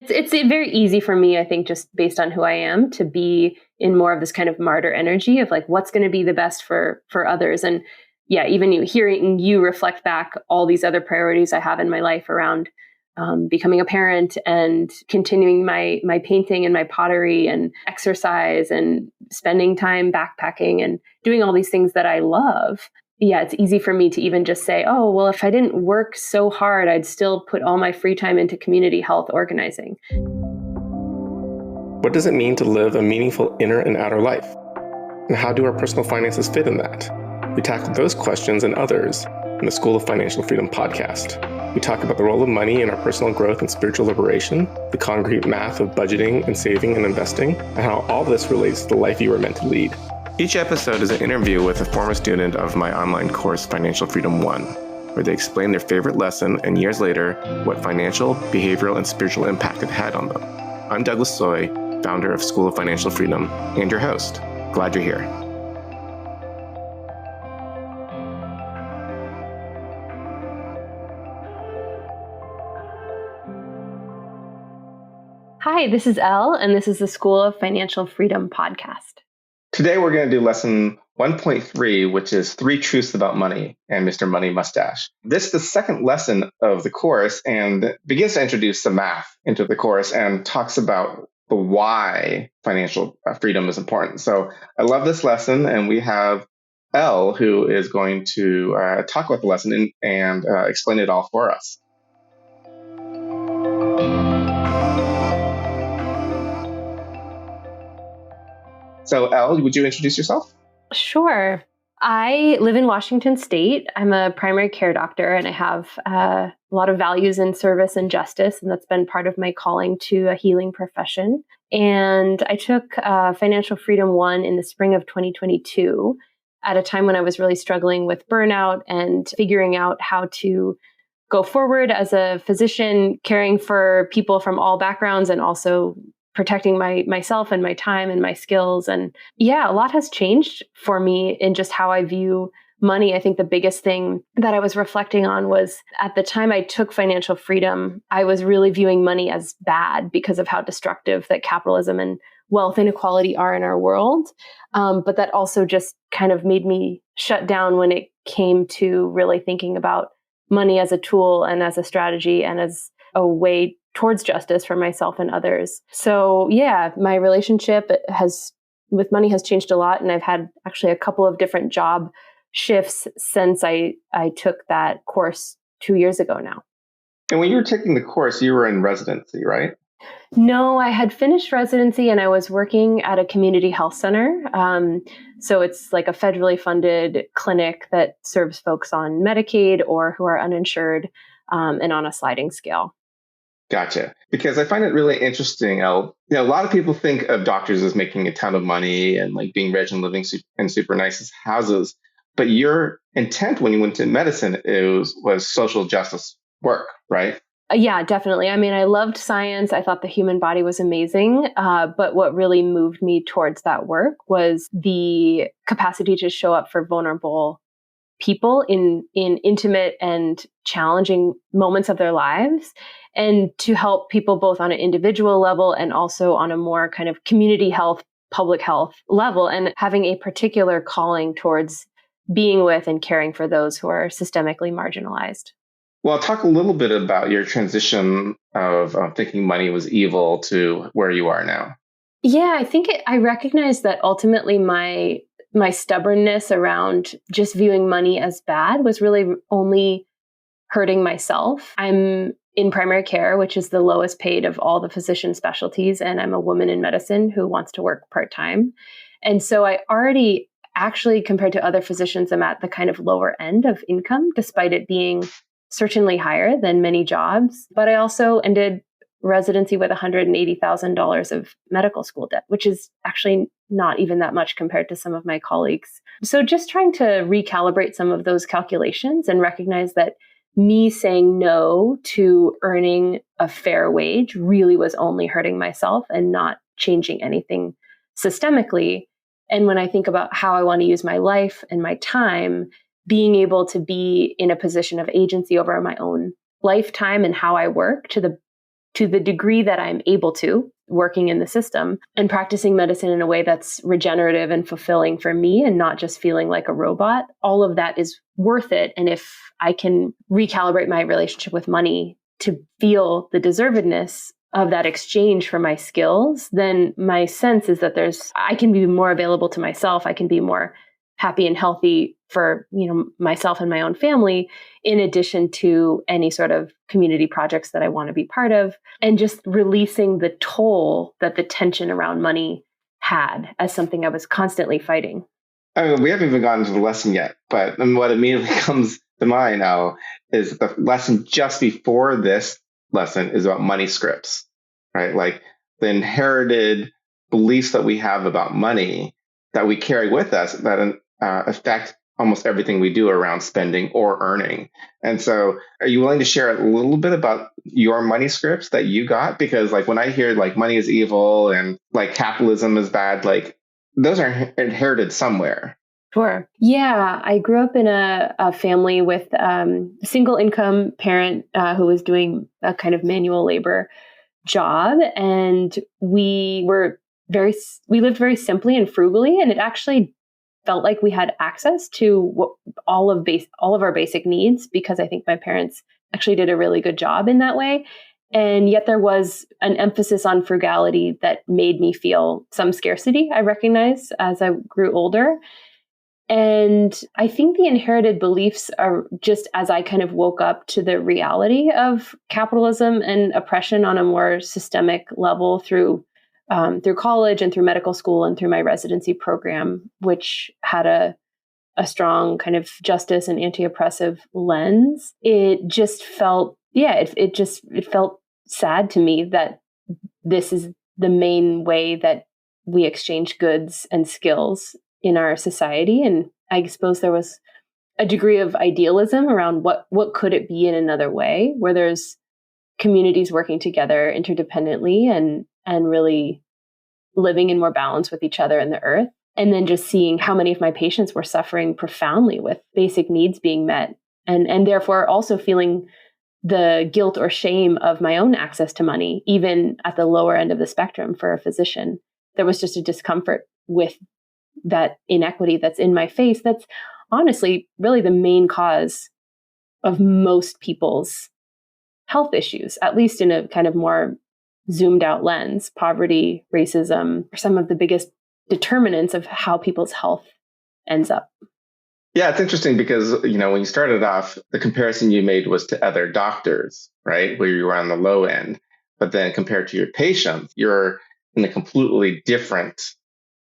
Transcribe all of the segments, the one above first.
It's very easy for me, I think, just based on who I am, to be in more of this kind of martyr energy of like, what's going to be the best for others. And yeah, even hearing you reflect back all these other priorities I have in my life around becoming a parent and continuing my painting and my pottery and exercise and spending time backpacking and doing all these things that I love. Yeah, it's easy for me to even just say, oh, well, if I didn't work so hard, I'd still put all my free time into community health organizing. What does it mean to live a meaningful inner and outer life? And how do our personal finances fit in that? We tackle those questions and others in the School of Financial Freedom podcast. We talk about the role of money in our personal growth and spiritual liberation, the concrete math of budgeting and saving and investing, and how all this relates to the life you were meant to lead. Each episode is an interview with a former student of my online course, Financial Freedom 1, where they explain their favorite lesson and years later, what financial, behavioral, and spiritual impact it had on them. I'm Douglas Soy, founder of School of Financial Freedom, and your host. Glad you're here. Hi, this is Elle, and this is the School of Financial Freedom podcast. Today, we're going to do lesson 1.3, which is 3 Truths About Money and Mr. Money Mustache. This is the second lesson of the course and begins to introduce some math into the course and talks about the why financial freedom is important. So I love this lesson, and we have Elle, who is going to talk about the lesson and explain it all for us. So Elle, would you introduce yourself? Sure. I live in Washington State. I'm a primary care doctor, and I have a lot of values in service and justice, and that's been part of my calling to a healing profession. And I took Financial Freedom 1 in the spring of 2022 at a time when I was really struggling with burnout and figuring out how to go forward as a physician, caring for people from all backgrounds and also protecting myself and my time and my skills. And yeah, a lot has changed for me in just how I view money. I think the biggest thing that I was reflecting on was at the time I took financial freedom, I was really viewing money as bad because of how destructive that capitalism and wealth inequality are in our world. But that also just kind of made me shut down when it came to really thinking about money as a tool and as a strategy and as a way towards justice for myself and others. So yeah, my relationship with money has changed a lot. And I've had actually a couple of different job shifts since I took that course 2 years ago now. And when you were taking the course, you were in residency, right? No, I had finished residency and I was working at a community health center. So it's like a federally funded clinic that serves folks on Medicaid or who are uninsured and on a sliding scale. Gotcha. Because I find it really interesting, Elle. A lot of people think of doctors as making a ton of money and like being rich and living in super nice houses. But your intent when you went to medicine was social justice work, right? Yeah, definitely. I mean, I loved science. I thought the human body was amazing. But what really moved me towards that work was the capacity to show up for vulnerable people in intimate and challenging moments of their lives, and to help people both on an individual level and also on a more kind of community health, public health level, and having a particular calling towards being with and caring for those who are systemically marginalized. Well, talk a little bit about your transition of thinking money was evil to where you are now. Yeah, I think I recognize that ultimately my stubbornness around just viewing money as bad was really only hurting myself. I'm in primary care, which is the lowest paid of all the physician specialties, and I'm a woman in medicine who wants to work part-time. And so I already actually, compared to other physicians, I'm at the kind of lower end of income, despite it being certainly higher than many jobs. But I also ended residency with $180,000 of medical school debt, which is actually not even that much compared to some of my colleagues. So just trying to recalibrate some of those calculations and recognize that me saying no to earning a fair wage really was only hurting myself and not changing anything systemically. And when I think about how I want to use my life and my time, being able to be in a position of agency over my own lifetime and how I work to to the degree that I'm able to, working in the system and practicing medicine in a way that's regenerative and fulfilling for me and not just feeling like a robot, all of that is worth it. And if I can recalibrate my relationship with money to feel the deservedness of that exchange for my skills, then my sense is that I can be more available to myself. I can be more happy and healthy for, myself and my own family, in addition to any sort of community projects that I want to be part of, and just releasing the toll that the tension around money had as something I was constantly fighting. I mean, we haven't even gotten to the lesson yet, but what immediately comes to mind now is the lesson just before this lesson is about money scripts, right? Like the inherited beliefs that we have about money that we carry with us that affect almost everything we do around spending or earning. And so are you willing to share a little bit about your money scripts that you got? Because like when I hear like money is evil and like capitalism is bad, like those are inherited somewhere. Sure. Yeah. I grew up in a family with a single income parent who was doing a kind of manual labor job. And we lived very simply and frugally. And it actually felt like we had access to all of our basic needs, because I think my parents actually did a really good job in that way. And yet there was an emphasis on frugality that made me feel some scarcity, I recognize, as I grew older. And I think the inherited beliefs are just as I kind of woke up to the reality of capitalism and oppression on a more systemic level through college and through medical school and through my residency program, which had a strong kind of justice and anti-oppressive lens. It just felt, it felt sad to me that this is the main way that we exchange goods and skills in our society. And I suppose there was a degree of idealism around what could it be in another way, where there's communities working together interdependently and really living in more balance with each other and the earth. And then just seeing how many of my patients were suffering profoundly with basic needs being met, and therefore also feeling the guilt or shame of my own access to money, even at the lower end of the spectrum for a physician. There was just a discomfort with that inequity that's in my face. That's honestly really the main cause of most people's health issues, at least in a kind of more zoomed out lens. Poverty, racism are some of the biggest determinants of how people's health ends up. Yeah, it's interesting because, when you started off, the comparison you made was to other doctors, right? Where you were on the low end. But then compared to your patients, you're in a completely different,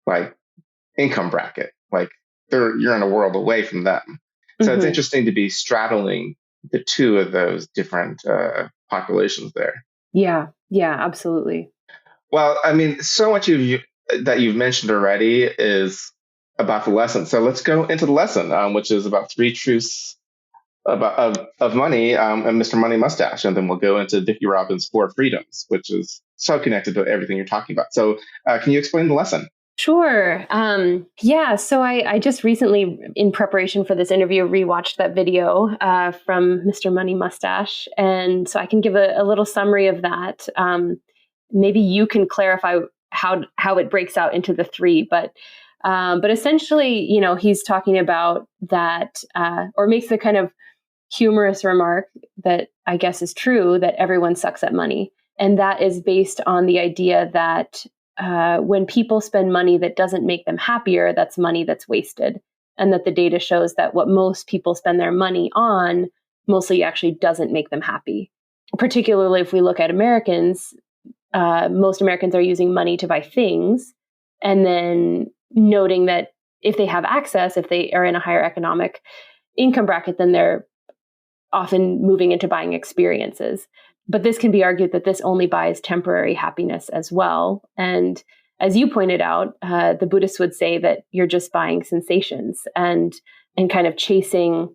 like, income bracket. Like you're in a world away from them. So It's interesting to be straddling the two of those different populations there. Yeah, absolutely. Well, I mean, so much that you've mentioned already is about the lesson. So let's go into the lesson, which is about 3 truths of money and Mr. Money Mustache. And then we'll go into Vicki Robbins' 4 freedoms, which is so connected to everything you're talking about. So can you explain the lesson? Sure. So I just recently, in preparation for this interview, rewatched that video from Mr. Money Mustache. And so I can give a little summary of that. Maybe you can clarify how it breaks out into the 3. But essentially, he's talking about that, or makes the kind of humorous remark that I guess is true, that everyone sucks at money. And that is based on the idea that when people spend money that doesn't make them happier, that's money that's wasted. And that the data shows that what most people spend their money on mostly actually doesn't make them happy. Particularly if we look at Americans, most Americans are using money to buy things, and then noting that if they have access, if they are in a higher economic income bracket, then they're often moving into buying experiences. But this can be argued that this only buys temporary happiness as well. And as you pointed out, the Buddhists would say that you're just buying sensations and kind of chasing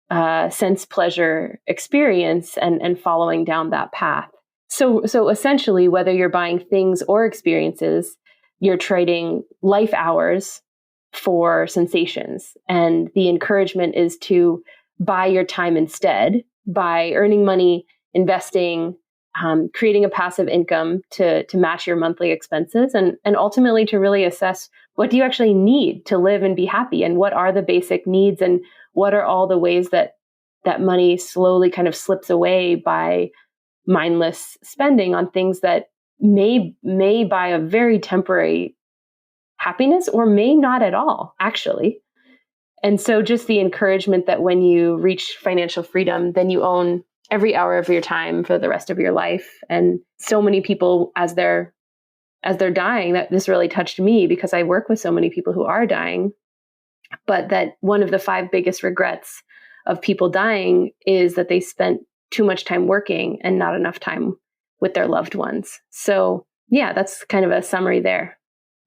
sense pleasure experience and following down that path. So essentially, whether you're buying things or experiences, you're trading life hours for sensations. And the encouragement is to buy your time instead by earning money, investing, creating a passive income to match your monthly expenses, and ultimately to really assess what do you actually need to live and be happy, and what are the basic needs, and what are all the ways that money slowly kind of slips away by mindless spending on things that may buy a very temporary happiness or may not at all, actually. And so just the encouragement that when you reach financial freedom, then you own every hour of your time for the rest of your life. And so many people, as they're dying, that this really touched me because I work with so many people who are dying. But that one of the 5 biggest regrets of people dying is that they spent too much time working and not enough time with their loved ones. So yeah, that's kind of a summary there.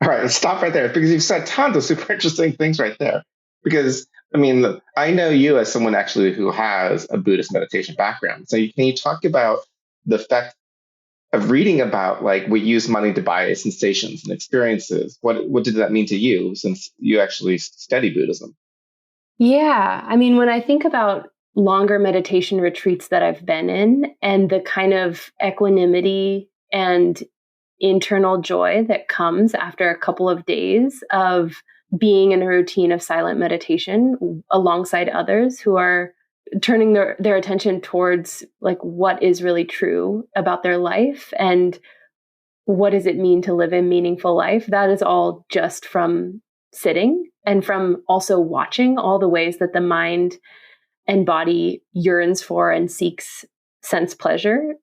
All right, let's stop right there because you've said tons of super interesting things right there. Because, I mean, I know you as someone actually who has a Buddhist meditation background. So can you talk about the effect of reading about like we use money to buy sensations and experiences? What did that mean to you since you actually study Buddhism? Yeah, I mean, when I think about longer meditation retreats that I've been in and the kind of equanimity and internal joy that comes after a couple of days of being in a routine of silent meditation alongside others who are turning their attention towards like what is really true about their life and what does it mean to live a meaningful life, that is all just from sitting and from also watching all the ways that the mind and body yearns for and seeks sense pleasure,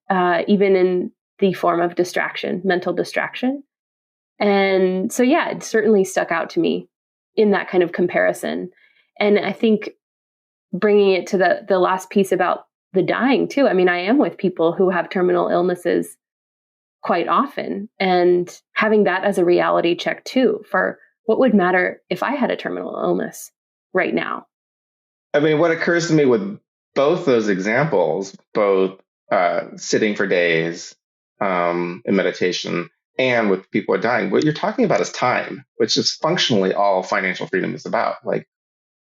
even in the form of distraction, mental distraction. And so, yeah, it certainly stuck out to me in that kind of comparison. And I think bringing it to the last piece about the dying too. I mean, I am with people who have terminal illnesses quite often, and having that as a reality check too for what would matter if I had a terminal illness right now. I mean, what occurs to me with both those examples, both sitting for days in meditation and with people who are dying, what you're talking about is time, which is functionally all financial freedom is about, like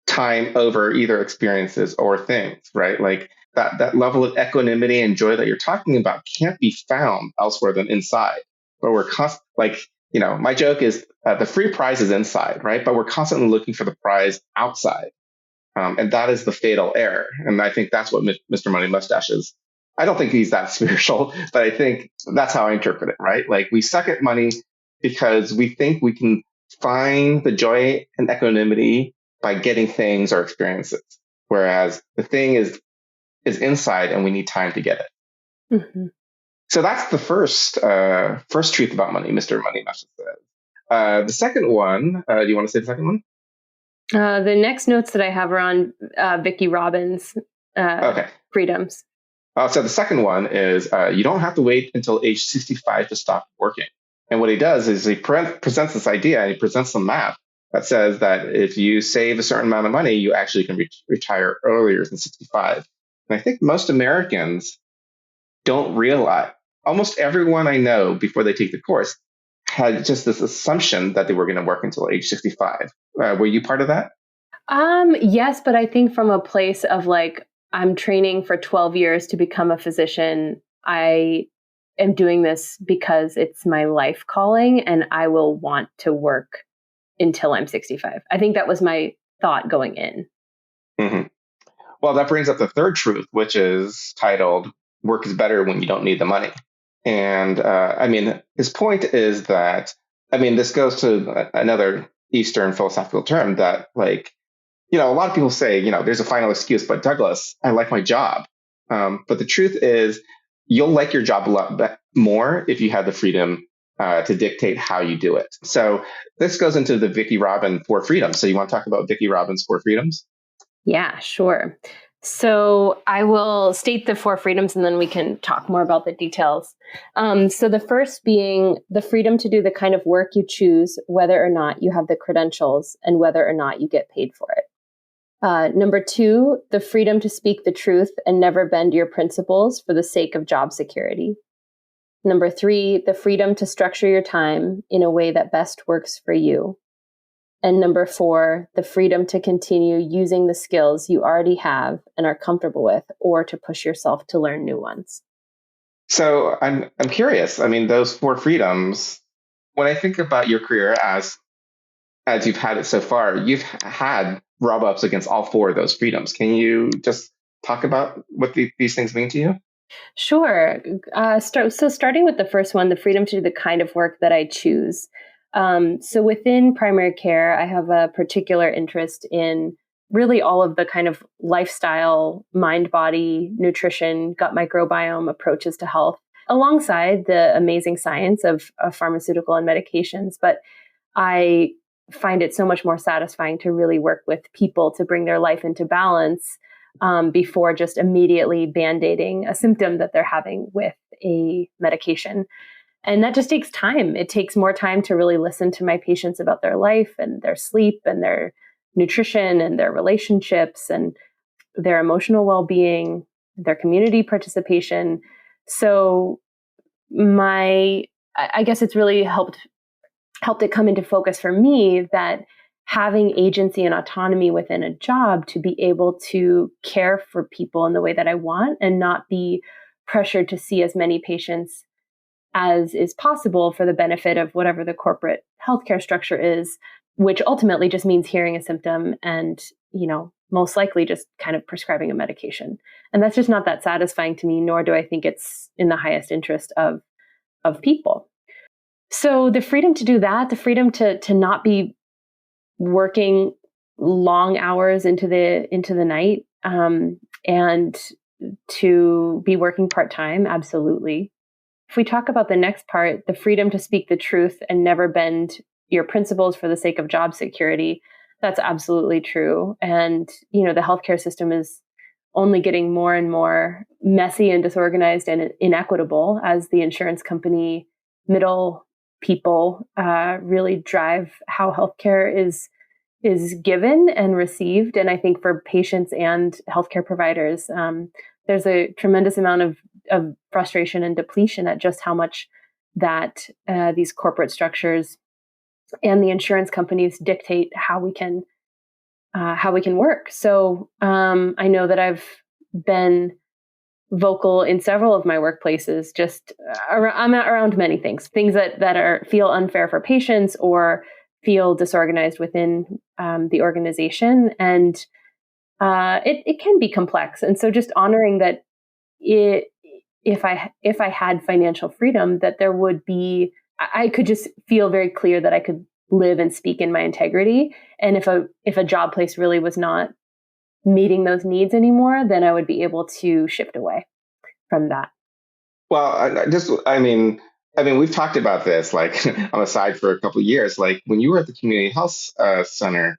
time over either experiences or things, right? Like that level of equanimity and joy that you're talking about can't be found elsewhere than inside. But we're like, my joke is the free prize is inside, right? But we're constantly looking for the prize outside. And that is the fatal error. And I think that's what Mr. Money Mustache is. I don't think he's that spiritual, but I think that's how I interpret it, right? Like we suck at money because we think we can find the joy and equanimity by getting things or experiences. Whereas the thing is inside and we need time to get it. Mm-hmm. So that's the first truth about money, Mr. Money Mustache says. The second one, do you want to say the second one? The next notes that I have are on Vicki Robbins' freedoms. So the second one is you don't have to wait until age 65 to stop working. And what he does is he presents this idea and he presents some math that says that if you save a certain amount of money, you actually can retire earlier than 65. And I think most Americans don't realize, almost everyone I know before they take the course had just this assumption that they were going to work until age 65. Were you part of that? Yes, but I think from a place of like, I'm training for 12 years to become a physician. I am doing this because it's my life calling and I will want to work until I'm 65. I think that was my thought going in. Mm-hmm. Well, that brings up the third truth, which is titled, Work is Better When You Don't Need the Money. And I mean, his point is that, I mean, this goes to another Eastern philosophical term that like, a lot of people say, there's a final excuse, but Douglas, I like my job. But the truth is you'll like your job a lot more if you have the freedom to dictate how you do it. So this goes into the Vicki Robbins 4 freedoms. So you want to talk about Vicki Robbins 4 freedoms? Yeah, sure. So I will state the 4 freedoms and then we can talk more about the details. So the first being the freedom to do the kind of work you choose, whether or not you have the credentials and whether or not you get paid for it. Number 2, the freedom to speak the truth and never bend your principles for the sake of job security. Number 3, the freedom to structure your time in a way that best works for you. And number 4, the freedom to continue using the skills you already have and are comfortable with, or to push yourself to learn new ones. So I'm curious. I mean, those four freedoms. When I think about your career as you've had it so far, you've had rub ups against all four of those freedoms. Can you just talk about what these things mean to you? Sure. So starting with the first one, the freedom to do the kind of work that I choose. So within primary care, I have a particular interest in really all of the kind of lifestyle, mind, body, nutrition, gut microbiome approaches to health, alongside the amazing science of pharmaceutical and medications. But I find it so much more satisfying to really work with people to bring their life into balance, before just immediately band-aiding a symptom that they're having with a medication. And that just takes time. It takes more time to really listen to my patients about their life and their sleep and their nutrition and their relationships and their emotional well-being, their community participation. So I guess it's really helped it come into focus for me that having agency and autonomy within a job to be able to care for people in the way that I want and not be pressured to see as many patients as is possible for the benefit of whatever the corporate healthcare structure is, which ultimately just means hearing a symptom and, most likely just kind of prescribing a medication. And that's just not that satisfying to me, nor do I think it's in the highest interest of people. So the freedom to do that, the freedom to not be working long hours into the night, and to be working part-time, absolutely. If we talk about the next part, the freedom to speak the truth and never bend your principles for the sake of job security, that's absolutely true. And the healthcare system is only getting more and more messy and disorganized and inequitable as the insurance company middle people really drive how healthcare is given and received. And I think for patients and healthcare providers, there's a tremendous amount of frustration and depletion at just how much that these corporate structures and the insurance companies dictate how we can work. So I know that I've been vocal in several of my workplaces, just I'm around many things that feel unfair for patients or feel disorganized within the organization, and it can be complex. And so, just honoring that, if I had financial freedom, that there would be, I could just feel very clear that I could live and speak in my integrity. And if a job place really was not meeting those needs anymore, then I would be able to shift away from that. Well, I mean, we've talked about this like on the side for a couple of years. Like when you were at the community health center,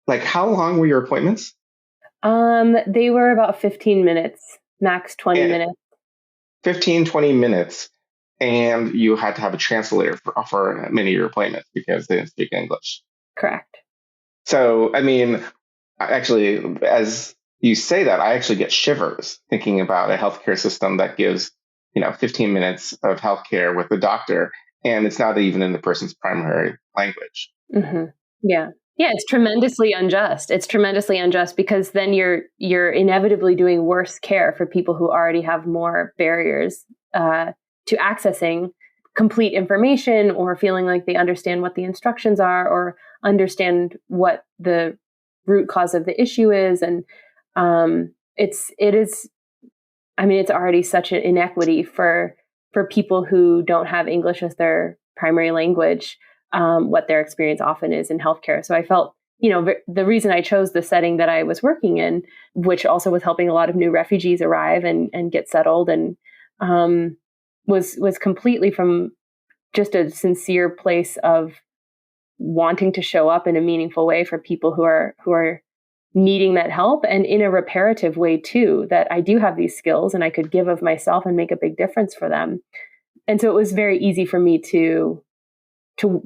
like how long were your appointments? They were about 15 minutes, max 20 And minutes. 15, 20 minutes, and you had to have a translator for many of your appointments because they didn't speak English. Correct. So, I mean, actually, as you say that, I actually get shivers thinking about a healthcare system that gives, 15 minutes of healthcare with the doctor, and it's not even in the person's primary language. Hmm. Yeah. Yeah, it's tremendously unjust. It's tremendously unjust because then you're inevitably doing worse care for people who already have more barriers to accessing complete information or feeling like they understand what the instructions are or understand what the root cause of the issue is. And it is. I mean, it's already such an inequity for people who don't have English as their primary language, what their experience often is in healthcare. So I felt, the reason I chose the setting that I was working in, which also was helping a lot of new refugees arrive and get settled, and was completely from just a sincere place of wanting to show up in a meaningful way for people who are needing that help, and in a reparative way too, that I do have these skills and I could give of myself and make a big difference for them. And so it was very easy for me to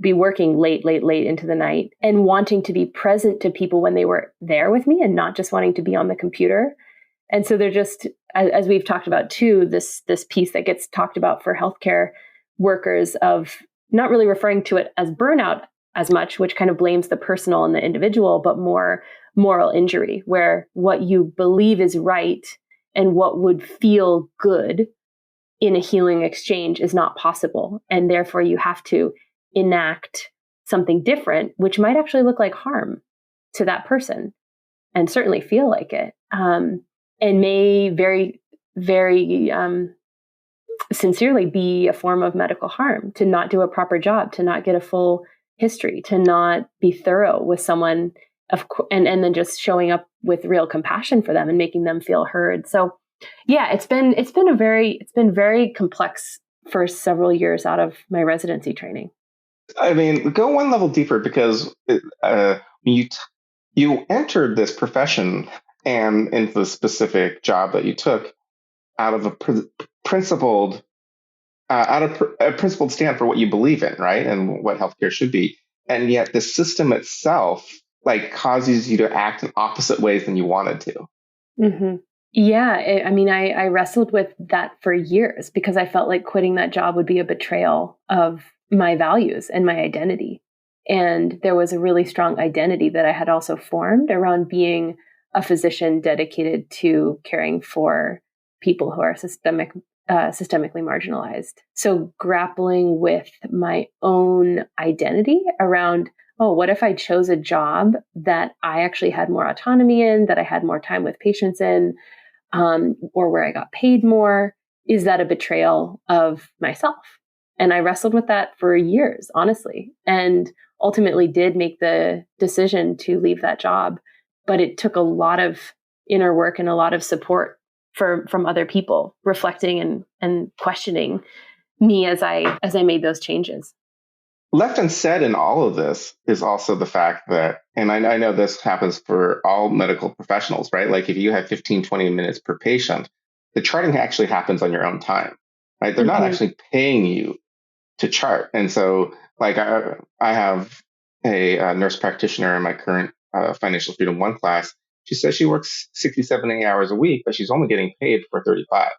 be working late into the night and wanting to be present to people when they were there with me and not just wanting to be on the computer. And so they're just, as we've talked about too, this piece that gets talked about for healthcare workers of not really referring to it as burnout as much, which kind of blames the personal and the individual, but more moral injury, where what you believe is right and what would feel good in a healing exchange is not possible. And therefore you have to enact something different, which might actually look like harm to that person and certainly feel like it. And may very, very sincerely be a form of medical harm, to not do a proper job, to not get a full history, to not be thorough with someone, and then just showing up with real compassion for them and making them feel heard. So yeah, it's been very complex for several years out of my residency training. I mean, go one level deeper, because you entered this profession and into the specific job that you took out of a principled a principled stand for what you believe in, right, and what healthcare should be. And yet, the system itself like causes you to act in opposite ways than you wanted to. Mm-hmm. Yeah, I mean, I wrestled with that for years because I felt like quitting that job would be a betrayal of my values and my identity. And there was a really strong identity that I had also formed around being a physician dedicated to caring for people who are systemically marginalized. So grappling with my own identity around, oh, what if I chose a job that I actually had more autonomy in, that I had more time with patients in, or where I got paid more? Is that a betrayal of myself? And I wrestled with that for years, honestly, and ultimately did make the decision to leave that job. But it took a lot of inner work and a lot of support from other people reflecting and questioning me as I made those changes. Left unsaid in all of this is also the fact that, and I know this happens for all medical professionals, right? Like if you have 15, 20 minutes per patient, the charting actually happens on your own time, right? They're not actually paying you to chart. And so like I have a nurse practitioner in my current Financial Freedom 1 class. She says she works 60, 70 hours a week, but she's only getting paid for 35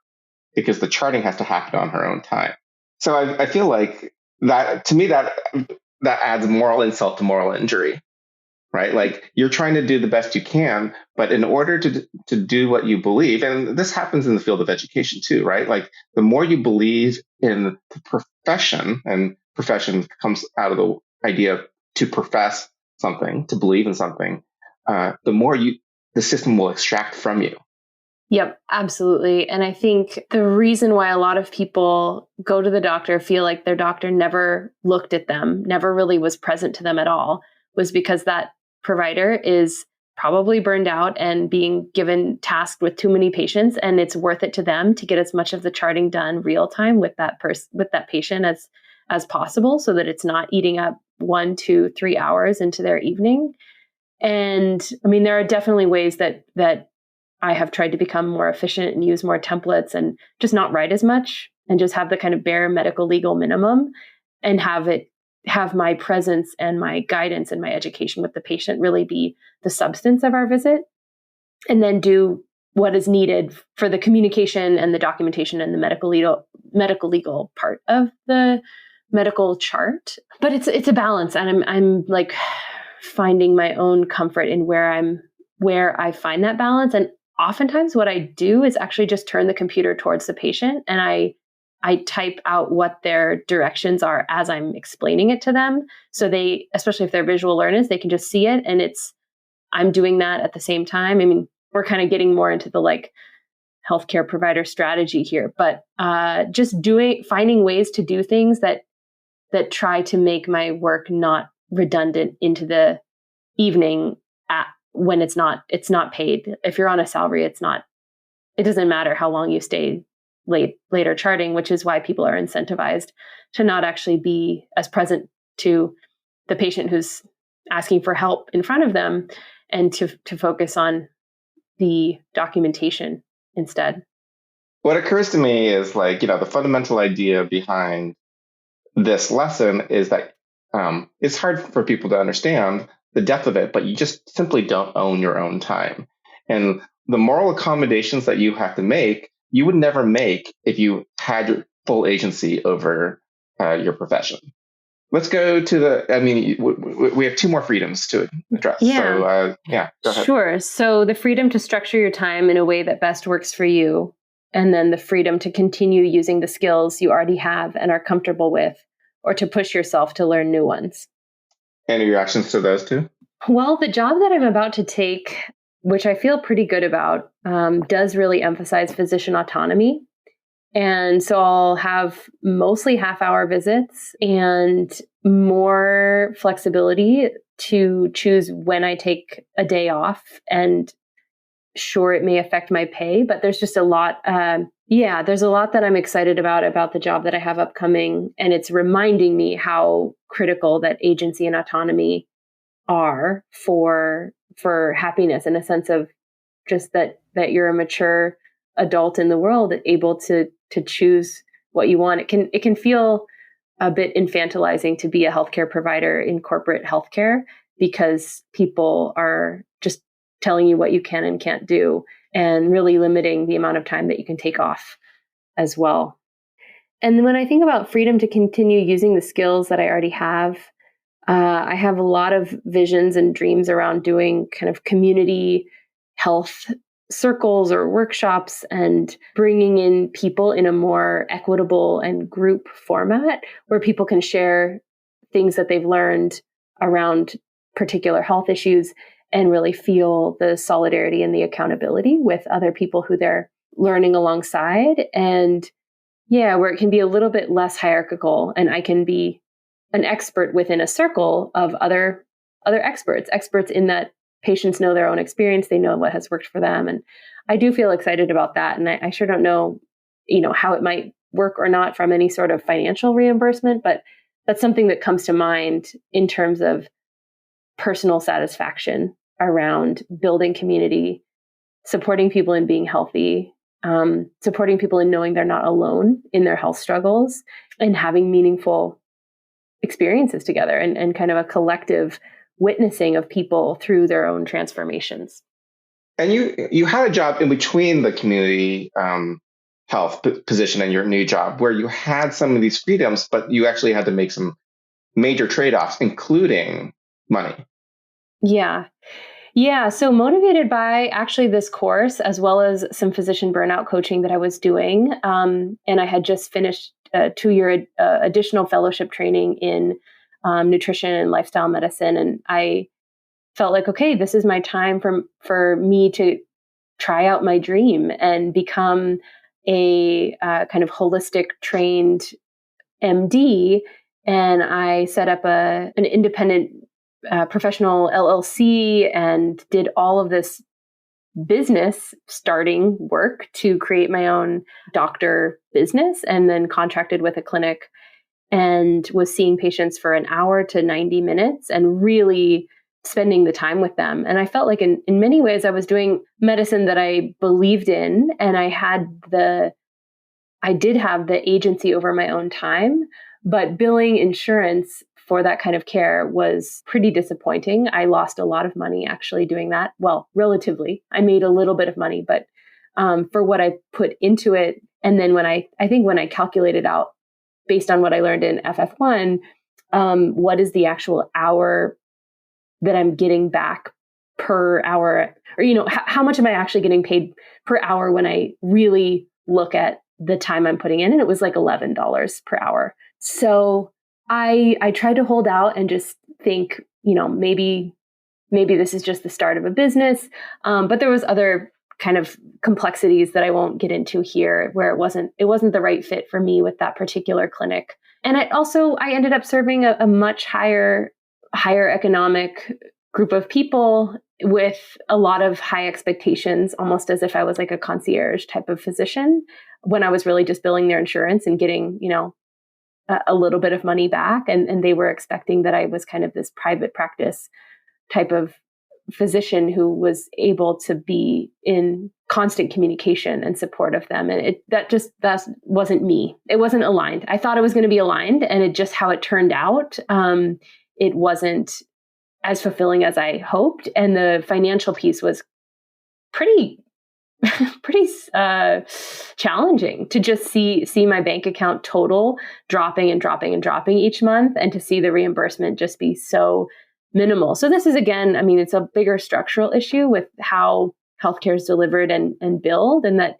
because the charting has to happen on her own time. So I feel like that, to me, that adds moral insult to moral injury, right? Like you're trying to do the best you can, but in order to do what you believe, and this happens in the field of education too, right? Like the more you believe in the profession, and profession comes out of the idea to profess something, to believe in something, the more the system will extract from you. Yep, absolutely. And I think the reason why a lot of people go to the doctor, feel like their doctor never looked at them, never really was present to them at all, was because that provider is probably burned out and being given tasked with too many patients, and it's worth it to them to get as much of the charting done real time with that patient as possible, so that it's not eating up 1, 2, 3 hours into their evening. And I mean, there are definitely ways that I have tried to become more efficient and use more templates and just not write as much and just have the kind of bare medical legal minimum, and have my presence and my guidance and my education with the patient really be the substance of our visit, and then do what is needed for the communication and the documentation and the medical legal part of the medical chart. But it's a balance, and I'm like finding my own comfort in where I find that balance. And oftentimes what I do is actually just turn the computer towards the patient, and I type out what their directions are as I'm explaining it to them. So they, especially if they're visual learners, they can just see it, and I'm doing that at the same time. I mean, we're kind of getting more into the like healthcare provider strategy here, but just finding ways to do things that try to make my work not redundant into the evening when it's not paid. If you're on a salary, it doesn't matter how long you stay later charting, which is why people are incentivized to not actually be as present to the patient who's asking for help in front of them, and to focus on the documentation instead. What occurs to me is like, the fundamental idea behind this lesson is that it's hard for people to understand the depth of it, but you just simply don't own your own time. And the moral accommodations that you have to make, you would never make if you had full agency over your profession. Let's go to we have 2 more freedoms to address. Yeah. So, go ahead. Sure. So the freedom to structure your time in a way that best works for you and then the freedom to continue using the skills you already have and are comfortable with, or to push yourself to learn new ones. And your reactions to those two? Well, the job that I'm about to take, which I feel pretty good about, does really emphasize physician autonomy. And so I'll have mostly half-hour visits and more flexibility to choose when I take a day off. And sure, it may affect my pay, but there's just a lot. There's a lot that I'm excited about the job that I have upcoming. And it's reminding me how critical that agency and autonomy are for happiness, in a sense of just that you're a mature adult in the world, able to choose what you want. It can feel a bit infantilizing to be a healthcare provider in corporate healthcare, because people are just telling you what you can and can't do, and really limiting the amount of time that you can take off as well. And when I think about freedom to continue using the skills that I already have, I have a lot of visions and dreams around doing kind of community health circles or workshops and bringing in people in a more equitable and group format where people can share things that they've learned around particular health issues and really feel the solidarity and the accountability with other people who they're learning alongside. And where it can be a little bit less hierarchical, and I can be an expert within a circle of other experts in that patients know their own experience. They know what has worked for them. And I do feel excited about that. And I sure don't know, how it might work or not from any sort of financial reimbursement, but that's something that comes to mind in terms of personal satisfaction around building community, supporting people in being healthy, supporting people in knowing they're not alone in their health struggles, and having meaningful experiences together and kind of a collective witnessing of people through their own transformations. And you had a job in between the community health position and your new job where you had some of these freedoms, but you actually had to make some major trade-offs, including money. Yeah. So motivated by actually this course, as well as some physician burnout coaching that I was doing. And I had just finished a 2-year additional fellowship training in nutrition and lifestyle medicine. And I felt like, okay, this is my time for me to try out my dream and become a kind of holistic trained MD. And I set up an independent professional LLC and did all of this business starting work to create my own doctor business, and then contracted with a clinic and was seeing patients for an hour to 90 minutes and really spending the time with them. And I felt like in many ways I was doing medicine that I believed in, and I did have the agency over my own time, but billing insurance for that kind of care was pretty disappointing. I lost a lot of money actually doing that. Well, relatively. I made a little bit of money, but for what I put into it. And then when I calculated out based on what I learned in FF1, what is the actual hour that I'm getting back per hour, or, how much am I actually getting paid per hour when I really look at the time I'm putting in? And it was like $11 per hour. So I tried to hold out and just think, maybe this is just the start of a business. But there was other kind of complexities that I won't get into here, where it wasn't the right fit for me with that particular clinic. And I ended up serving a much higher economic group of people with a lot of high expectations, almost as if I was like a concierge type of physician, when I was really just billing their insurance and getting, a little bit of money back. And they were expecting that I was kind of this private practice type of physician who was able to be in constant communication and support of them. And that wasn't me. It wasn't aligned. I thought it was going to be aligned, and it just how it turned out. It wasn't as fulfilling as I hoped. And the financial piece was pretty challenging to just see my bank account total dropping and dropping and dropping each month, and to see the reimbursement just be so minimal. So this is, again, it's a bigger structural issue with how healthcare is delivered and billed, and that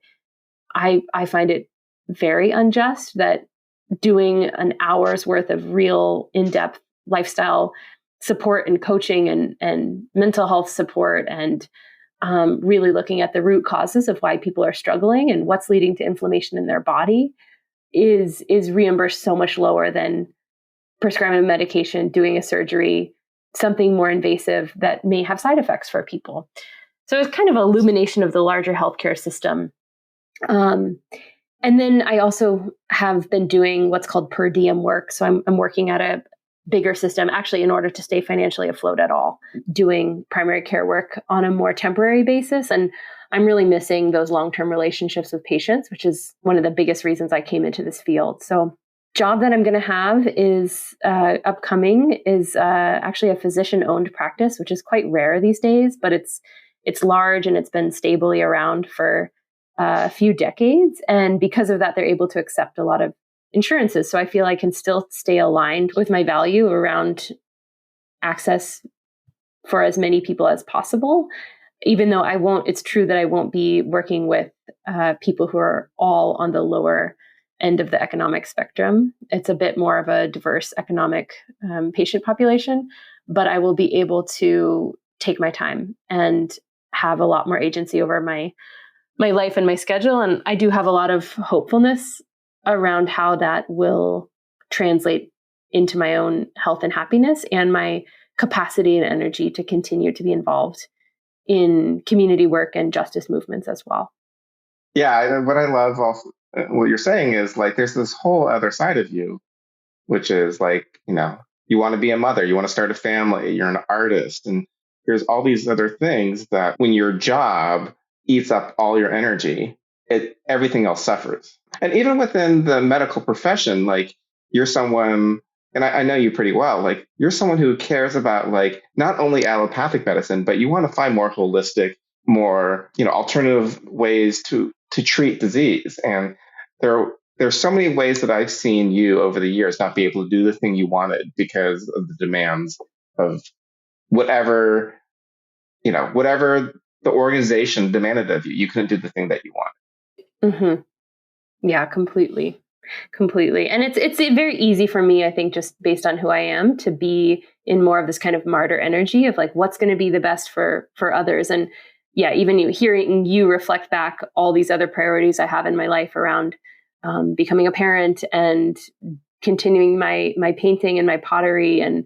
I find it very unjust that doing an hour's worth of real in-depth lifestyle support and coaching and mental health support and really looking at the root causes of why people are struggling and what's leading to inflammation in their body is reimbursed so much lower than prescribing a medication, doing a surgery, something more invasive that may have side effects for people. So it's kind of an illumination of the larger healthcare system. And then I also have been doing what's called per diem work. So I'm working at a bigger system, actually, in order to stay financially afloat at all, doing primary care work on a more temporary basis. And I'm really missing those long-term relationships with patients, which is one of the biggest reasons I came into this field. So job that I'm going to have is upcoming is actually a physician-owned practice, which is quite rare these days, but it's large and it's been stably around for a few decades. And because of that, they're able to accept a lot of insurances. So I feel I can still stay aligned with my value around access for as many people as possible, even though it's true that I won't be working with people who are all on the lower end of the economic spectrum. It's a bit more of a diverse economic patient population, but I will be able to take my time and have a lot more agency over my life and my schedule. And I do have a lot of hopefulness around how that will translate into my own health and happiness and my capacity and energy to continue to be involved in community work and justice movements as well. Yeah, what I love also, what you're saying is like there's this whole other side of you, which is like, you want to be a mother, you want to start a family, you're an artist, and there's all these other things that when your job eats up all your energy, everything else suffers. And even within the medical profession, like you're someone, and I know you pretty well, like you're someone who cares about like not only allopathic medicine, but you want to find more holistic, more, alternative ways to treat disease. And there's so many ways that I've seen you over the years not be able to do the thing you wanted because of the demands of whatever, whatever the organization demanded of you. You couldn't do the thing that you wanted. Mm-hmm. Yeah, completely. And it's very easy for me, I think, just based on who I am, to be in more of this kind of martyr energy of like, what's going to be the best for others. And yeah, even hearing you reflect back all these other priorities I have in my life around becoming a parent and continuing my painting and my pottery and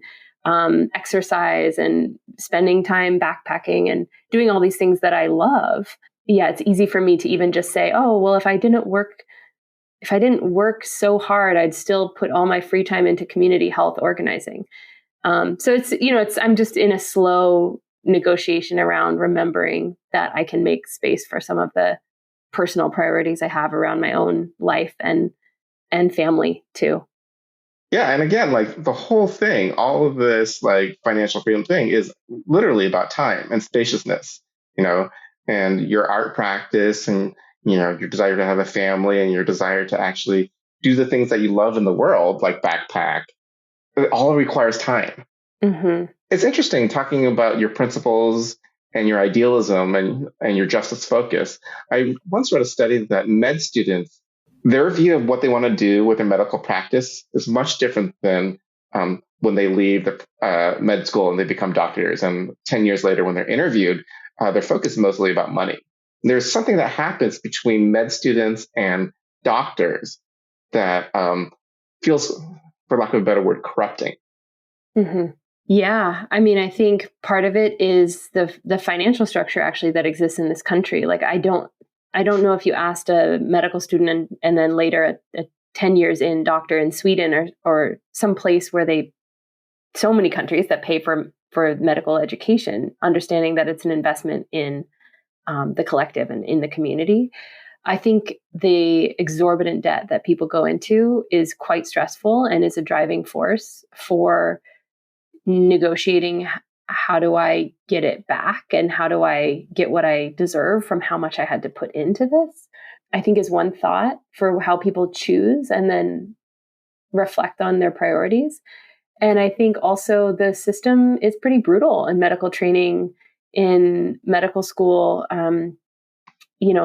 exercise and spending time backpacking and doing all these things that I love. Yeah, it's easy for me to even just say, oh, well, if I didn't work so hard, I'd still put all my free time into community health organizing. So I'm just in a slow negotiation around remembering that I can make space for some of the personal priorities I have around my own life and family too. Yeah. And again, like the whole thing, all of this like financial freedom thing is literally about time and spaciousness, and your art practice and, your desire to have a family and your desire to actually do the things that you love in the world, like backpack. It all requires time. Mm-hmm. It's interesting talking about your principles and your idealism and your justice focus. I once read a study that med students, their view of what they want to do with their medical practice is much different than when they leave the med school and they become doctors. And 10 years later, when they're interviewed, their focus is mostly about money. There's something that happens between med students and doctors that feels, for lack of a better word, corrupting. Mm-hmm. Yeah. I mean, I think part of it is the financial structure actually that exists in this country. Like, I don't know if you asked a medical student and then later a 10 years in doctor in Sweden or some place where so many countries that pay for medical education, understanding that it's an investment in the collective and in the community. I think the exorbitant debt that people go into is quite stressful and is a driving force for negotiating how do I get it back and how do I get what I deserve from how much I had to put into this, I think is one thought for how people choose and then reflect on their priorities. And I think also the system is pretty brutal in medical training, in medical school.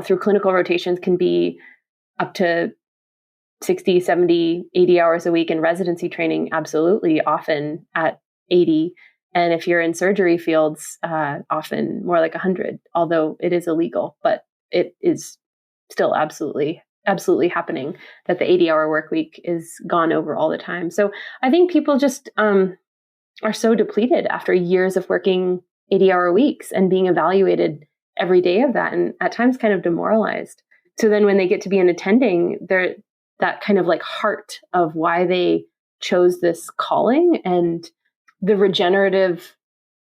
through clinical rotations can be up to 60, 70, 80 hours a week. In residency training, absolutely, often at 80. And if you're in surgery fields, often more like 100, although it is illegal, but it is still absolutely happening that the 80-hour work week is gone over all the time. So I think people just are so depleted after years of working 80-hour weeks and being evaluated every day of that, and at times kind of demoralized. So then when they get to be an attending, they're that kind of like heart of why they chose this calling and the regenerative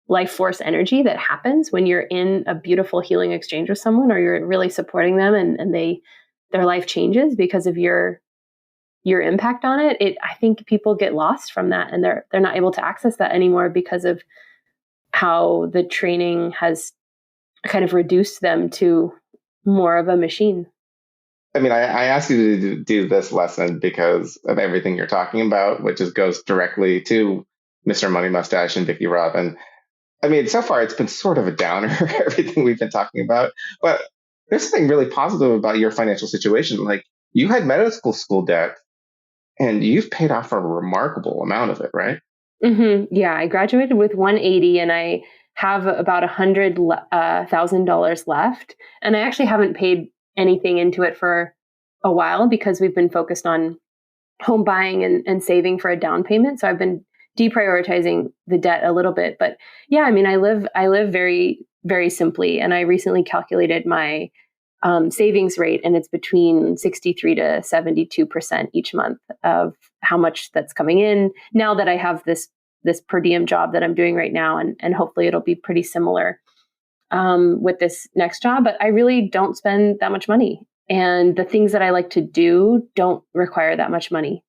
life force energy that happens when you're in a beautiful healing exchange with someone, or you're really supporting them and their life changes because of your impact on it. I think people get lost from that, and they're not able to access that anymore because of how the training has kind of reduced them to more of a machine. I mean, I asked you to do this lesson because of everything you're talking about, which goes directly to Mr. Money Mustache and Vicky Robin. I mean, so far it's been sort of a downer, everything we've been talking about. But there's something really positive about your financial situation. Like, you had medical school debt, and you've paid off a remarkable amount of it, right? Mm-hmm. Yeah, I graduated with 180, and I have about $100,000 left. And I actually haven't paid anything into it for a while because we've been focused on home buying and saving for a down payment. So I've been deprioritizing the debt a little bit. But yeah, I mean, I live very, very simply. And I recently calculated my savings rate, and it's between 63 to 72% each month of how much that's coming in. Now that I have this per diem job that I'm doing right now, and hopefully it'll be pretty similar with this next job, but I really don't spend that much money. And the things that I like to do don't require that much money,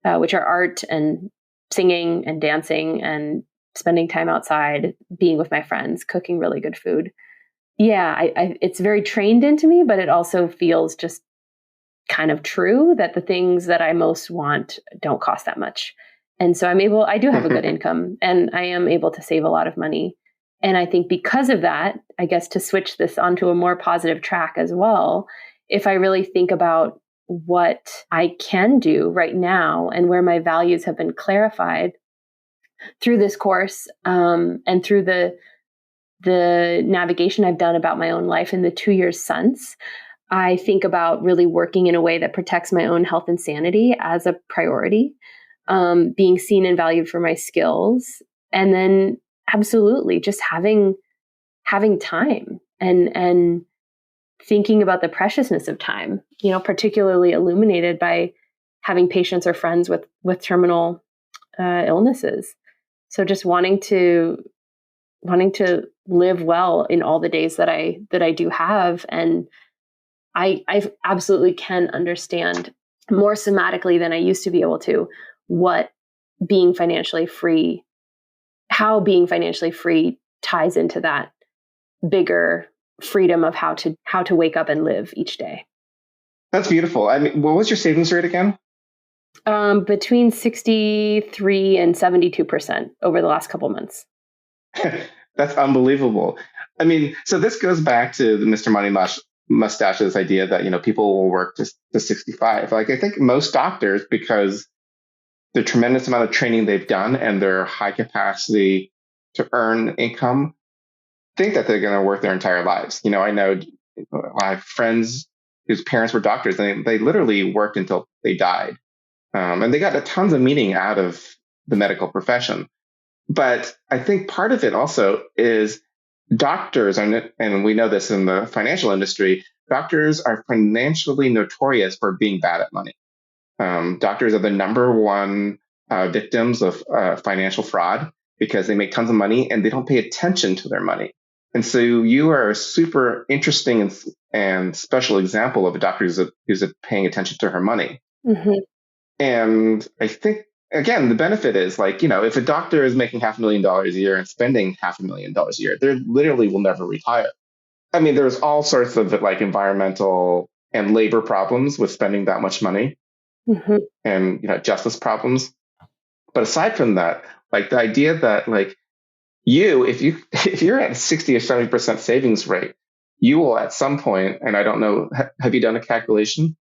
which are art and singing and dancing and spending time outside, being with my friends, cooking really good food. Yeah, it's very trained into me, but it also feels just kind of true that the things that I most want don't cost that much. And so I do have a good income, and I am able to save a lot of money. And I think because of that, I guess to switch this onto a more positive track as well, if I really think about what I can do right now and where my values have been clarified through this course, and through the navigation I've done about my own life in the 2 years since, I think about really working in a way that protects my own health and sanity as a priority, being seen and valued for my skills, and then absolutely just having time and thinking about the preciousness of time, particularly illuminated by having patients or friends with terminal illnesses. So just wanting to live well in all the days that I do have. And I absolutely can understand more somatically than I used to be able to what being financially free, how being financially free ties into that bigger freedom of how to wake up and live each day. That's beautiful. I mean, what was your savings rate again? Between 63 and 72% over the last couple months. That's unbelievable. I mean, so this goes back to the Mr. Mustache's idea that, people will work to 65. Like, I think most doctors, because the tremendous amount of training they've done and their high capacity to earn income, think that they're going to work their entire lives. I know I have friends whose parents were doctors, and they literally worked until they died. And they got a tons of meaning out of the medical profession. But I think part of it also is doctors, and we know this in the financial industry, doctors are financially notorious for being bad at money. Doctors are the number one victims of financial fraud because they make tons of money and they don't pay attention to their money. And so you are a super interesting and special example of a doctor who's paying attention to her money. Mm-hmm. And I think, again, the benefit is if a doctor is making $500,000 a year and spending $500,000 a year, they literally will never retire. I mean, there's all sorts of environmental and labor problems with spending that much money, mm-hmm. and justice problems. But aside from that, the idea that if you're at 60 or 70% savings rate, you will at some point, and I don't know, have you done a calculation?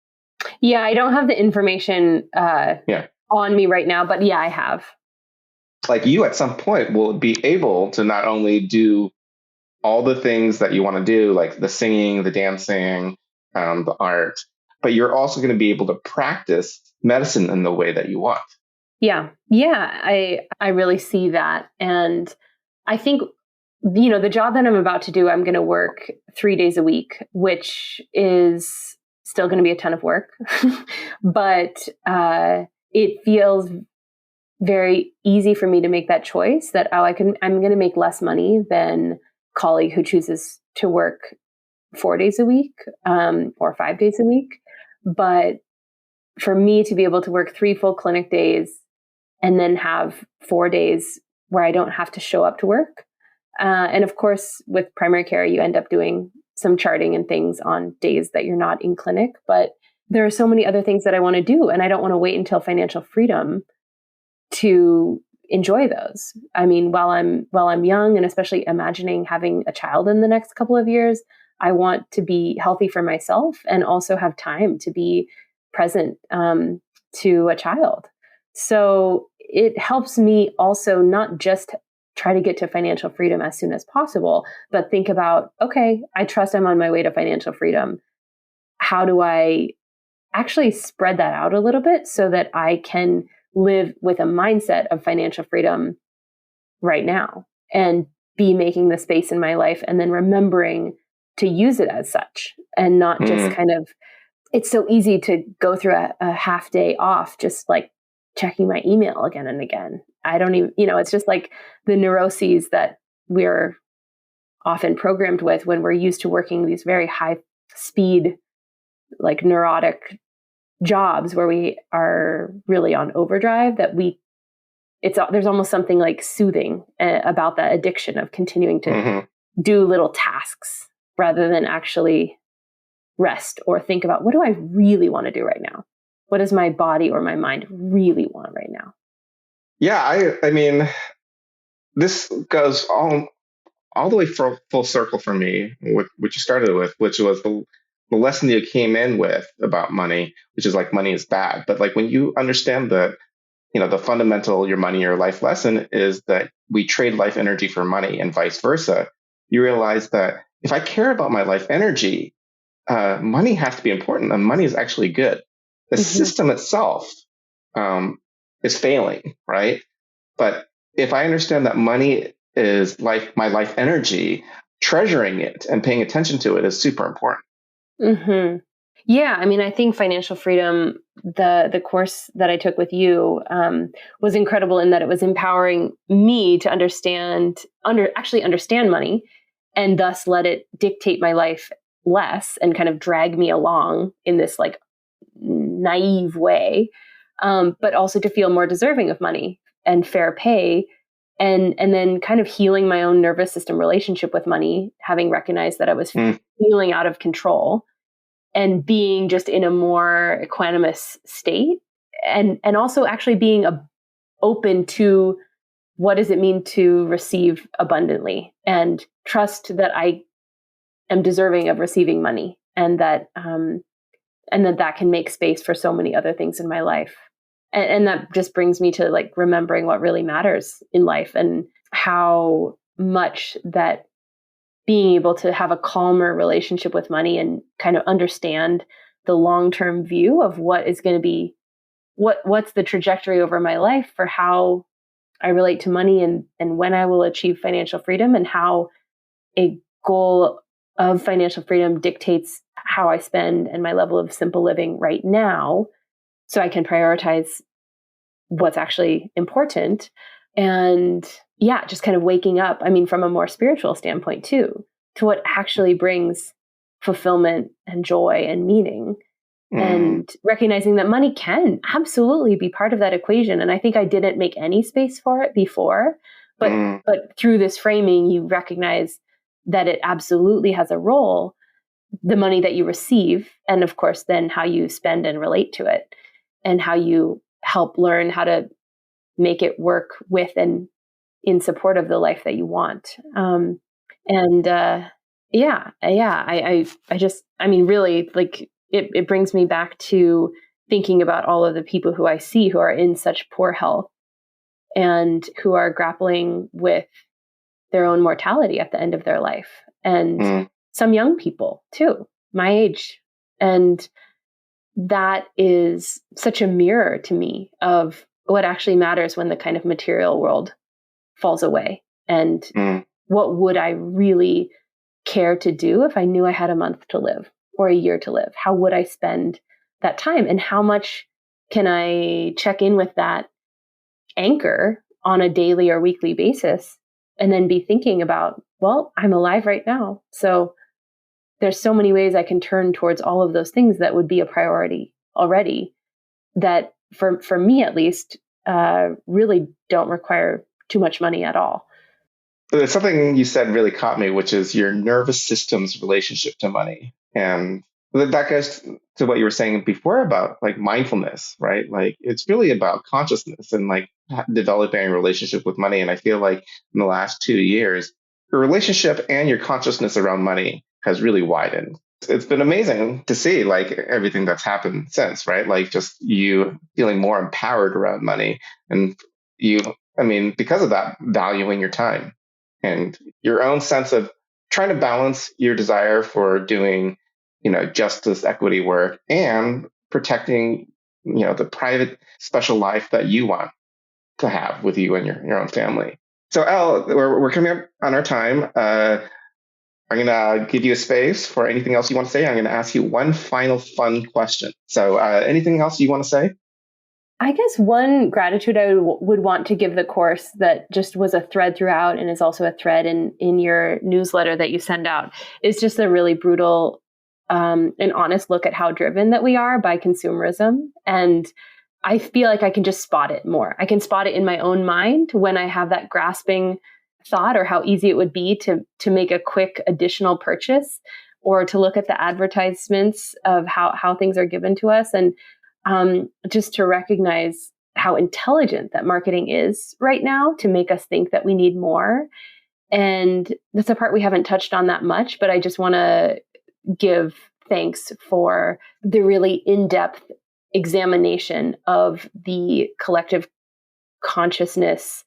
Yeah, I don't have the information Yeah. on me right now, but yeah, I have. Like you at some point will be able to not only do all the things that you want to do, like the singing, the dancing, the art, but you're also going to be able to practice medicine in the way that you want. Yeah. Yeah, I really see that. And I think, the job that I'm about to do, I'm going to work 3 days a week, which is still going to be a ton of work. But it feels very easy for me to make that choice that, I'm going to make less money than colleague who chooses to work 4 days a week, or 5 days a week. But for me to be able to work 3 full clinic days and then have 4 days where I don't have to show up to work. And of course, with primary care, you end up doing some charting and things on days that you're not in clinic. But there are so many other things that I want to do, and I don't want to wait until financial freedom to enjoy those. I mean, while I'm young, and especially imagining having a child in the next couple of years, I want to be healthy for myself and also have time to be present to a child. So it helps me also not just try to get to financial freedom as soon as possible, but think about, okay, I trust I'm on my way to financial freedom. How do I actually spread that out a little bit so that I can live with a mindset of financial freedom right now and be making the space in my life and then remembering to use it as such and not just kind of, it's so easy to go through a half day off, just like checking my email again and again. I don't even, it's just like the neuroses that we're often programmed with when we're used to working these very high speed, like neurotic jobs where we are really on overdrive, that there's almost something like soothing about that addiction of continuing to do little tasks rather than actually rest or think about, what do I really want to do right now? What does my body or my mind really want right now? Yeah, I mean, this goes all the way full circle for me, with what you started with, which was the lesson that you came in with about money, which is like money is bad. But like when you understand that, the fundamental your money, your life lesson is that we trade life energy for money and vice versa, you realize that if I care about my life energy, money has to be important and money is actually good. The system itself is failing, right? But if I understand that money is my life energy, treasuring it and paying attention to it is super important. Mm-hmm. Yeah, I mean, I think financial freedom, the course that I took with you, was incredible in that it was empowering me to understand money, and thus let it dictate my life less and kind of drag me along in this like naive way, but also to feel more deserving of money and fair pay. And then kind of healing my own nervous system relationship with money, having recognized that I was feeling out of control and being just in a more equanimous state, and also actually being open to what does it mean to receive abundantly and trust that I am deserving of receiving money, and that that can make space for so many other things in my life. And that just brings me to like remembering what really matters in life and how much that being able to have a calmer relationship with money and kind of understand the long-term view of what is going to be, what's the trajectory over my life for how I relate to money, and when I will achieve financial freedom, and how a goal of financial freedom dictates how I spend and my level of simple living right now, so I can prioritize what's actually important. And yeah, just kind of waking up, I mean, from a more spiritual standpoint too, to what actually brings fulfillment and joy and meaning, and recognizing that money can absolutely be part of that equation. And I think I didn't make any space for it before, but through this framing, you recognize that it absolutely has a role, the money that you receive, and of course, then how you spend and relate to it, and how you help learn how to make it work with and in support of the life that you want. And I mean, really, like it brings me back to thinking about all of the people who I see who are in such poor health and who are grappling with their own mortality at the end of their life. And some young people too, my age. And that is such a mirror to me of what actually matters when the kind of material world falls away. And what would I really care to do if I knew I had a month to live or a year to live? How would I spend that time? And how much can I check in with that anchor on a daily or weekly basis and then be thinking about, well, I'm alive right now. So there's so many ways I can turn towards all of those things that would be a priority already that for me at least, really don't require too much money at all. There's something you said really caught me, which is your nervous system's relationship to money. And that goes to what you were saying before about like mindfulness, right? Like it's really about consciousness and like developing a relationship with money. And I feel like in the last 2 years, your relationship and your consciousness around money has really widened. It's been amazing to see like everything that's happened since, right? Like just you feeling more empowered around money and you, I mean, because of that, valuing your time and your own sense of trying to balance your desire for doing, justice, equity work and protecting, the private special life that you want to have with you and your own family. So Elle, we're coming up on our time. I'm going to give you a space for anything else you want to say. I'm going to ask you one final fun question. So anything else you want to say? I guess one gratitude I would want to give the course that just was a thread throughout and is also a thread in your newsletter that you send out is just the really brutal and honest look at how driven that we are by consumerism. And I feel like I can just spot it more. I can spot it in my own mind when I have that grasping thought or how easy it would be to make a quick additional purchase or to look at the advertisements of how things are given to us. And just to recognize how intelligent that marketing is right now to make us think that we need more. And that's a part we haven't touched on that much, but I just want to give thanks for the really in-depth examination of the collective consciousness,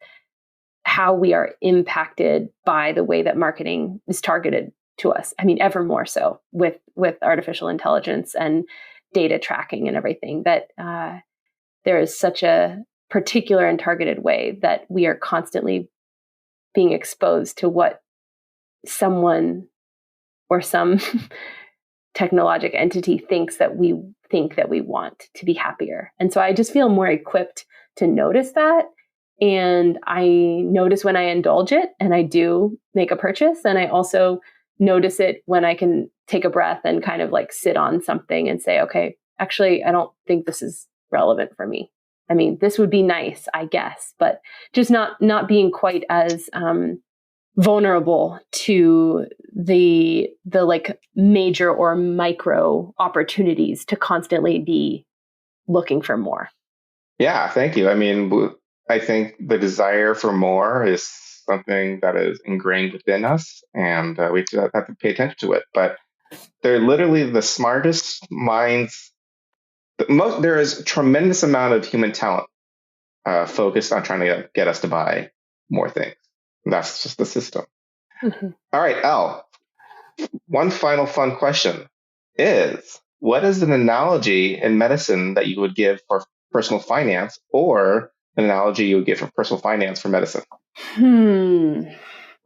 how we are impacted by the way that marketing is targeted to us. I mean, ever more so with artificial intelligence and data tracking and everything, that there is such a particular and targeted way that we are constantly being exposed to what someone or some technologic entity thinks that we want to be happier. And so I just feel more equipped to notice that. And I notice when I indulge it and I do make a purchase. And I also notice it when I can take a breath and kind of like sit on something and say, okay, actually, I don't think this is relevant for me. I mean, this would be nice, I guess, but just not being quite as vulnerable to the like major or micro opportunities to constantly be looking for more. Yeah, thank you. I mean, I think the desire for more is something that is ingrained within us, and we have to pay attention to it. But they're literally the smartest minds. There is a tremendous amount of human talent focused on trying to get us to buy more things. That's just the system. Mm-hmm. All right, Elle, one final fun question is, what is an analogy in medicine that you would give for personal finance, or an analogy you would give for personal finance for medicine?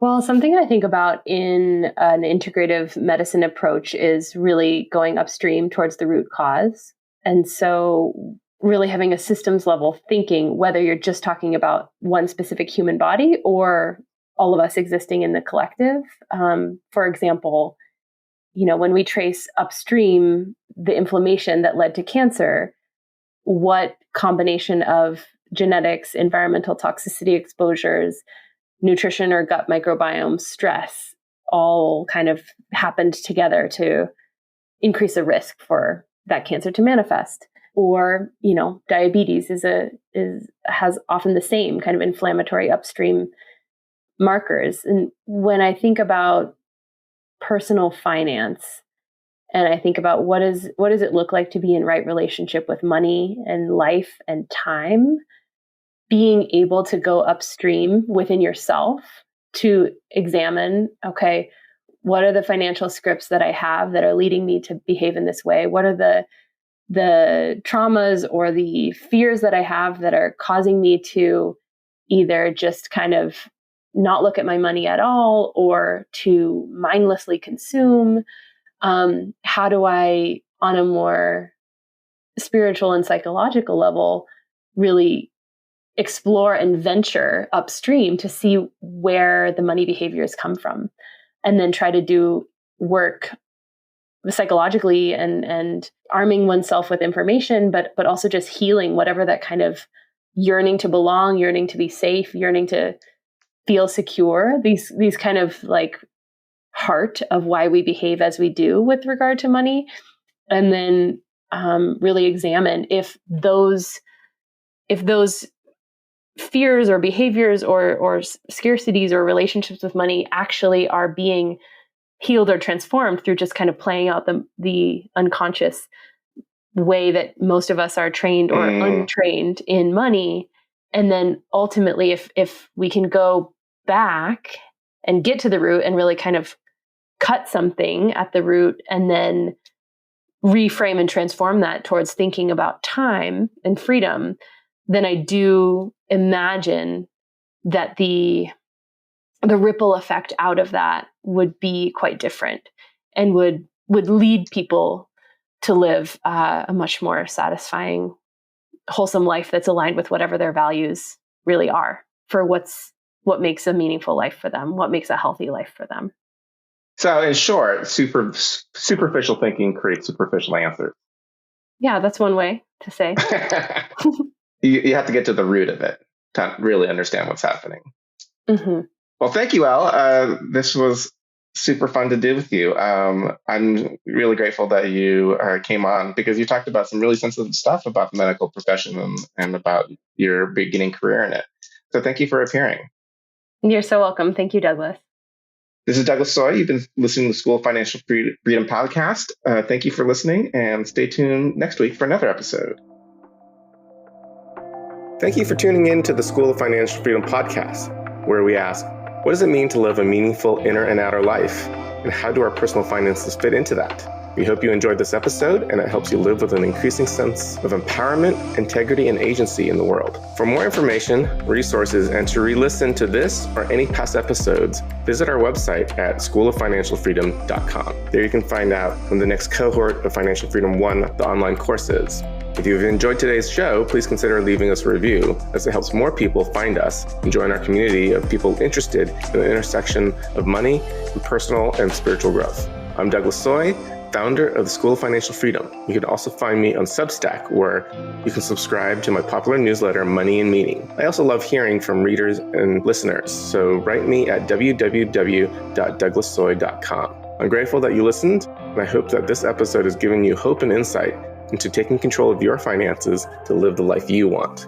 Well, something I think about in an integrative medicine approach is really going upstream towards the root cause. And so really having a systems level thinking, whether you're just talking about one specific human body or all of us existing in the collective. For example, when we trace upstream the inflammation that led to cancer, what combination of genetics, environmental toxicity exposures, nutrition or gut microbiome stress all kind of happened together to increase the risk for that cancer to manifest. Or, diabetes has often the same kind of inflammatory upstream markers. And when I think about personal finance, and I think about what does it look like to be in right relationship with money and life and time, being able to go upstream within yourself to examine, okay, what are the financial scripts that I have that are leading me to behave in this way? What are the traumas or the fears that I have that are causing me to either just kind of not look at my money at all or to mindlessly consume? How do I, on a more spiritual and psychological level, really explore and venture upstream to see where the money behaviors come from, and then try to do work psychologically and arming oneself with information, but also just healing whatever that kind of yearning to belong, yearning to be safe, yearning to feel secure, these kind of like heart of why we behave as we do with regard to money. And then really examine if those fears or behaviors or scarcities or relationships with money actually are being healed or transformed through just kind of playing out the unconscious way that most of us are trained or untrained in money. And then ultimately, if we can go back and get to the root and really kind of cut something at the root and then reframe and transform that towards thinking about time and freedom, then I do imagine that the ripple effect out of that would be quite different and would lead people to live a much more satisfying, wholesome life that's aligned with whatever their values really are for what makes a meaningful life for them, what makes a healthy life for them. So in short, superficial thinking creates superficial answers. Yeah, that's one way to say. You have to get to the root of it to really understand what's happening. Mm-hmm. Well, thank you, Elle. This was super fun to do with you. I'm really grateful that you came on because you talked about some really sensitive stuff about the medical profession and about your beginning career in it. So thank you for appearing. You're so welcome. Thank you, Douglas. This is Douglas Soy. You've been listening to the School of Financial Freedom podcast. Thank you for listening, and stay tuned next week for another episode. Thank you for tuning in to the School of Financial Freedom podcast, where we ask, what does it mean to live a meaningful inner and outer life? And how do our personal finances fit into that? We hope you enjoyed this episode and it helps you live with an increasing sense of empowerment, integrity, and agency in the world. For more information, resources, and to re-listen to this or any past episodes, visit our website at schoolofinancialfreedom.com. There you can find out when the next cohort of Financial Freedom 1, the online course, is. If you've enjoyed today's show, please consider leaving us a review, as it helps more people find us and join our community of people interested in the intersection of money and personal and spiritual growth. I'm Douglas Soy, founder of the School of Financial Freedom. You can also find me on Substack, where you can subscribe to my popular newsletter, Money and Meaning. I also love hearing from readers and listeners, so write me at www.douglassoy.com. I'm grateful that you listened, and I hope that this episode has given you hope and insight into taking control of your finances to live the life you want.